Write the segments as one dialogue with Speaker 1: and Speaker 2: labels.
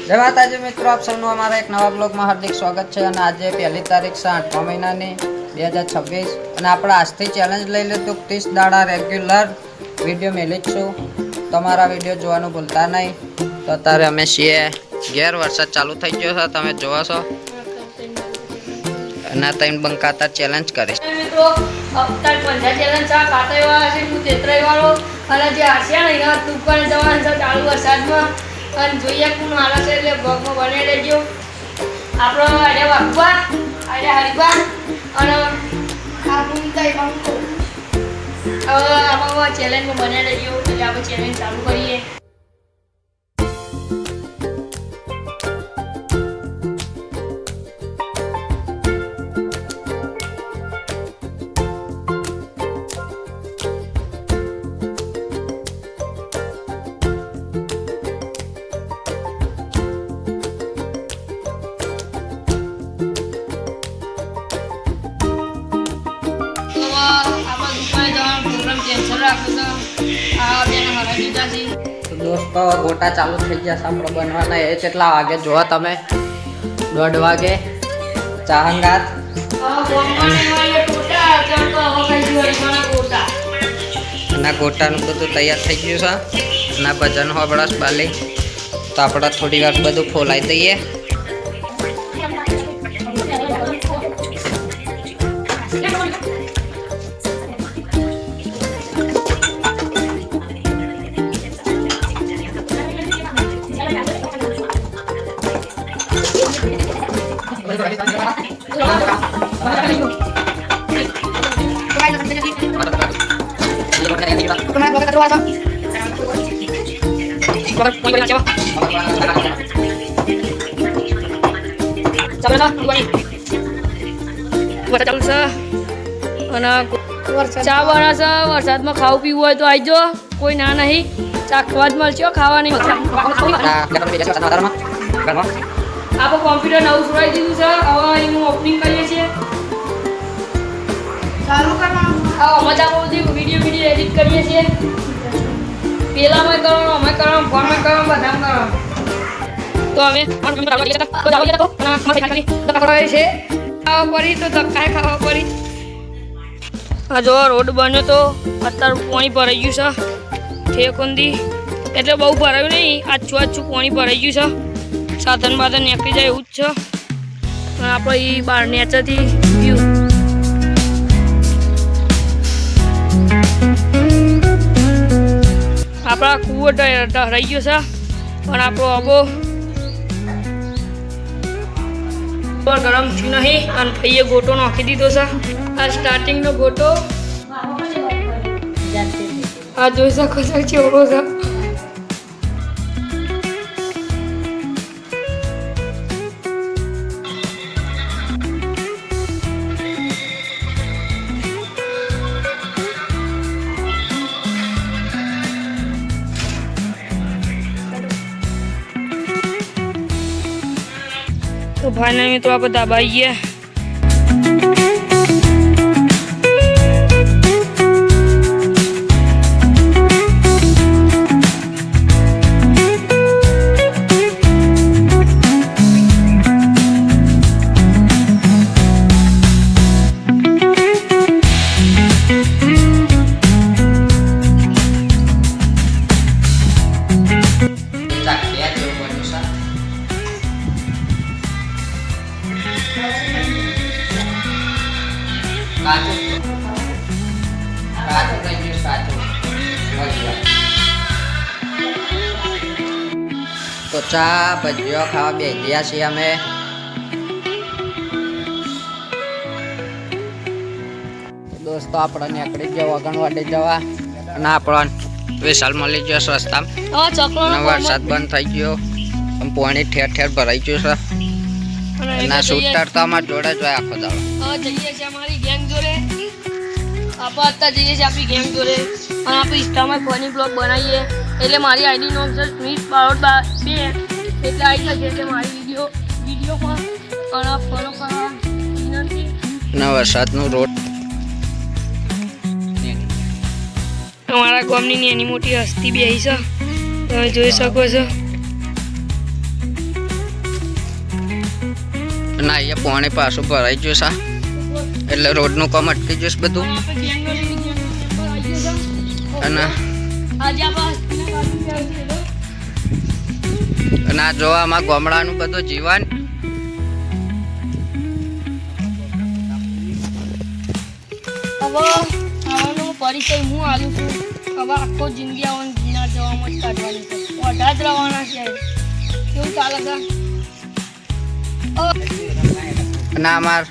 Speaker 1: जय माताजी मित्रों, आप सबનું અમારા એક નવા બ્લોગમાં હાર્દિક સ્વાગત છે। અને આજે પહેલી તારીખ છે 8મા મહિનાની 2026 અને આપણે આજથી ચેલેન્જ લઈ લીધું 30 દાડા રેગ્યુલર વિડીયો મેલી જ છું। તમારા વિડીયો જોવાનું ભૂલતા નહીં। તો અત્યારે અમે છીએ ઘેર, વરસાદ ચાલુ થઈ ગયો છે, તમે જોવો છો। અને ત્રણ બંકાતા ચેલેન્જ કરીશ
Speaker 2: મિત્રો। અત્યારે 50 ચેલેન્જ છે, કાતરવાળા છે, હું તેતરાઈવાળો અને જે આશિયા નહીં ના તુકર જવાન છે ચાલુ વરસાદમાં। અને જોઈએ કોણ હાલે છે એટલે બ્લોગમાં બને રહેજો। આપણો આડે વાગવા આડે હરીબા અને આપણું કઈ બંકો હવે આમાં ચેલેન્જમાં બને રહેજો। એટલે આપણે ચેલેન્જ ચાલુ કરીએ।
Speaker 1: दोस्तों गोटा चालू थी गया આપણે બનવાના એ કેટલા વાગે જોવા તમે 1:30 વાગે ચાહંગાત ના ગોટાનું બધું તૈયાર થઈ ગયું છે ના ભજન હોબળાસ બાલી તો આપણે થોડી વાર બધું ફોલાઈ દઈએ।
Speaker 2: ચા બનાવશે, વરસાદમાં ખાવું પીવું હોય તો આવજો, કોઈ ના નહીં। ચા ખવા જ મળશે, ખાવાની। આપણે કોમ્પ્યુટર નવું સુરાઈ દીધું છે, હવે એનું ઓપનિંગ કરીએ છીએ। ચાલુ કરવાનું અમે બધી વિડીયો એડિટ કરીએ છીએ। પેલામાં કરવાનું, અમે કરવાનું, ફોનમાં કરવાનું, બધામાં કરવાનું। તો હવે ખાવા પડી તો ધક્કા ખાવા પડી। આ જો રોડ બન્યો તો અત્યારે પાણી ભરાઈ ગયું છે ઠેકોંદી, એટલે બહુ ભરાયું નહીં, આછું પાણી ભરાઈ ગયું છે। સાધન બાધન નીકળી જાય એવું જ છે। અને આપણે એ બહાર નેચરથી વ્યૂ આપણા કૂવો રહી ગયો છે, પણ આપણો અબો ગરમ થયું નહીં અને ભાઈએ ગોટો નાખી દીધો છે। આ સ્ટાર્ટિંગનો ગોટો આ જોઈ શકો છો કેવો છે। तो फाइनल में तो आप दबाइए। तो चा भजियो खावा बेठ्या છીએ અમે। दोस्तों આપણે નીકળી ગયા વગણવાડી જવા અને આપણને વિશાલ મળી ગયો રસ્તામાં। વરસાદ બંધ થઈ ગયો, પાણી ઠેર ઠેર ભરાઈ ગયું છે અને શૂટર તો અમારા જોડે જ હોય આખો દાડો। જઈએ છીએ અમારી ગેંગ જોડે, આપણે અત્યારે જઈએ છીએ આપણી ગેંગ જોડે અને આપણે ઇન્સ્ટામાં ફની બ્લોગ બનાવીએ। એટલે મારી આઈડી નો છે સ્મિત બારોટ 2 એટલે આવી જશે એટલે મારી વિડીયોમાં અને ફોલો કરવા વિનંતી।
Speaker 1: અને વરસાદનું રોડ
Speaker 2: અમારા ગામની નાની મોટી હસ્તી બેહી છે, તમે જોઈ શકો છો। અને અહીંયા પાણી પાછું ભરાઈ ગયું છે એટલે રોડનું કામ અટકી જશે બધું. અને આ જોવા આમાં ગામડાનું બધું જીવન.
Speaker 3: પરિચય હું આલું છું. હવે આખો જિંદગી આવવાનું ગિરનાર જવામાં જ કાઢવાની છે. ઓઢા જ રવાના છે. કેવું ચાલે છે?
Speaker 2: અને અમાર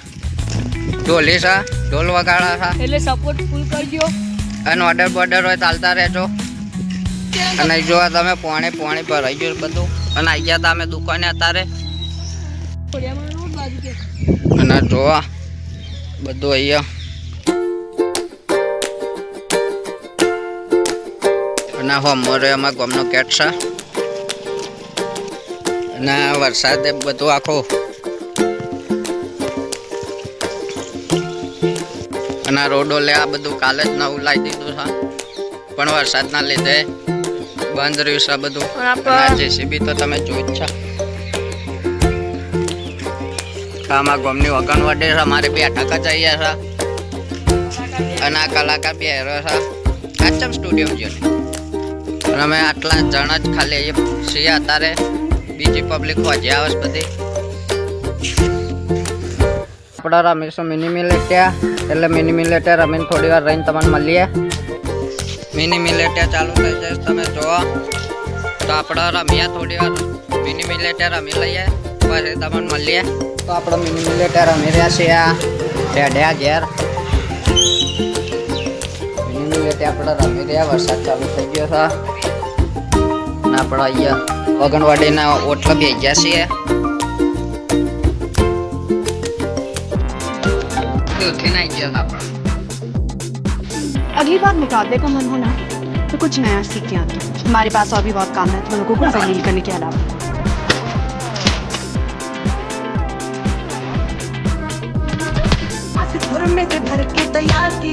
Speaker 2: ઢોલી છે, ઢોલ વગાડા છે.
Speaker 3: એટલે સપોર્ટ ફૂલ કરજો.
Speaker 2: અને ઓર્ડર બોર્ડર હોય ચાલતા રહેજો. અને જો તમે પાણી ભરાઈ ગયું બધું. અને આવી ગયા તમે દુકાને અત્યારે. અને જોવા બધું અહીંયા અને અમારે અમારા ગામનો કેટ છે. અને વરસાદે બધું આખું અને રોડો લે આ બધું કાલે જ નવું લાવી દીધું છે પણ વરસાદના લીધે બંધ રહ્યું છે બધું. જેસીબી તો તમે જોઈ જ છે. આમાં ગામની વગણવાડી છે. અમારે બેઠક જ અહીંયા છે અને આ કલાકાર બે છે. આચમ સ્ટુડિયો જો અને અમે આટલા જણા જ ખાલી અહીંયા છીએ અત્યારે. બીજી પબ્લિક હોજે આવે છે બધી. આપણે રમીશું મિની મિલેટિયા. એટલે મિની મિલેટિયા રમીને થોડી વાર રહીને તમને મળીએ. મિની મિલેટિયા ચાલુ થઈ જશે તમે જોવો તો આપણે રમ્યા થોડી વાર મિની મિલેટિયા રમી લઈએ પછી તમને મળીએ. તો આપણે મિની મિલેટિયા રમી રહ્યા છીએ. ઢેઢ્યા ઘેર મિની મિલેટિયા આપણે રમી રહ્યા. વરસાદ ચાલુ થઈ ગયો છે અને આપણે અહીંયા વગણવાડીના ઓટલા બેસી ગયા છીએ.
Speaker 4: अगली बार मुकाबले का मन होना तो कुछ नया सीख के आते हैं. हमारे पास और भी बहुत काम है तुम लोगों को तहलील करने के अलावा. भर के तैयार की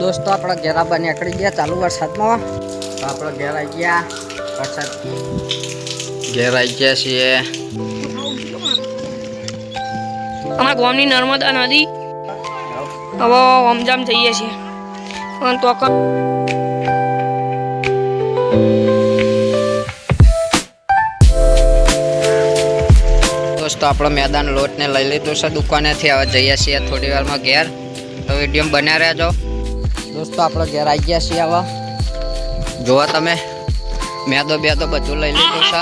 Speaker 2: દોસ્તો આપણા ઘેરા બને નીકળી ગયા ચાલુ વરસાદમાં. તો આપણે ઘેર આવી ગયા. વરસાદ ઘેર આવી ગયા છીએ.
Speaker 3: અમારા ગામની નર્મદા નદી હવે ઓમજામ જઈએ છીએ. તો
Speaker 2: દોસ્તો આપણે મેદાન લોટને લઈ લીધું છે દુકાનેથી. હવે જઈએ છીએ થોડી વારમાં ઘેર. તો વિડીયો બન્યા રહેજો. દોસ્તો આપણે ઘેર આવી ગયા છીએ. હવે જોવો તમે મેદો બેદો બધું લઈ લીધું છે.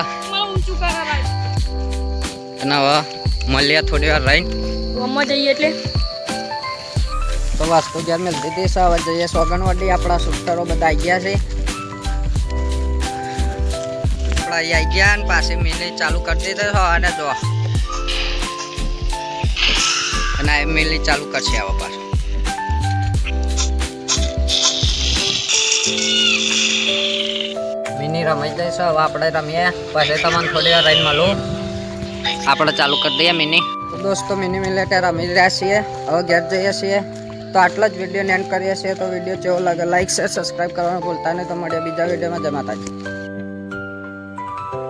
Speaker 2: અને હવે મળીએ થોડી વાર રહીને.
Speaker 3: ગામમાં જઈએ એટલે
Speaker 2: તો વસ્તુ ઘેર મળતી હતી. હવે જઈએ સોગણવાડી. આપણા સુસ્તરો બધા આવી ગયા છે. આપણા અહીં આવી ગયા ને પાછી મિલી ચાલુ કરી દીધી અને જો અને આ મિલી ચાલુ કરશે હવે પાછું. મિની રમાઈ જઈશ. હવે આપણે રમીએ પછી તમને થોડી વાર રહીને મળું. આપણે ચાલુ કરી દઈએ મિની. તો દોસ્તો મિની મિલેટિયા રમી રહ્યા છીએ. હવે ઘેર જઈએ છીએ. તો આટલા જ વિડીયોને એન્ડ કરીએ છીએ. તો વિડીયો કેવો લાગે લાઈક શેર સબસ્ક્રાઈબ કરવાનું ભૂલતા નહીં. તો મળીએ બીજા વિડીયોમાં. જય માતાજી.